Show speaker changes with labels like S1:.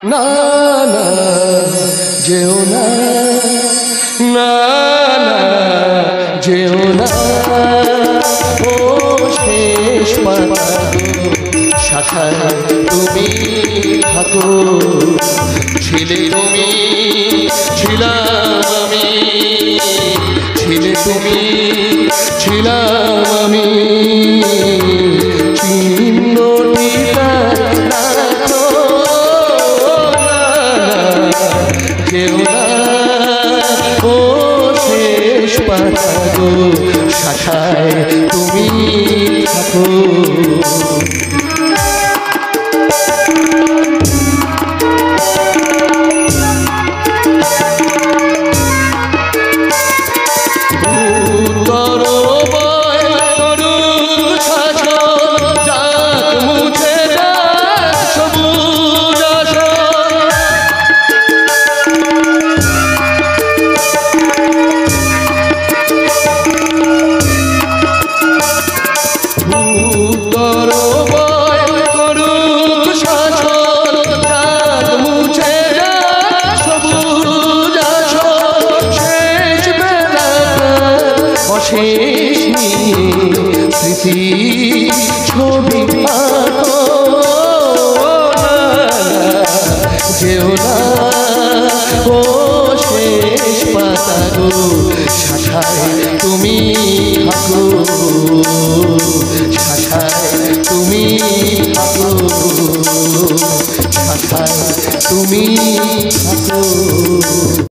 S1: না না যেও না, না না যেও না, ও শেষ পাতা শাখায় তুমি থাকো। ছিলে তুমি, ছিলাম আমি, ছিলে তুমি, ছিলাম আমি, চিহ্নটিটা রাখো। যেও না, ও শেষ পাতা গো শাখায় তুমি থাকো। শেষ স্মৃতি ছবি আঁকো। যেও না, ও শেষ পাতা গো শাখায় তুমি থাকো। শাখায় তুমি থাকো, শাখায় তুমি থাকো।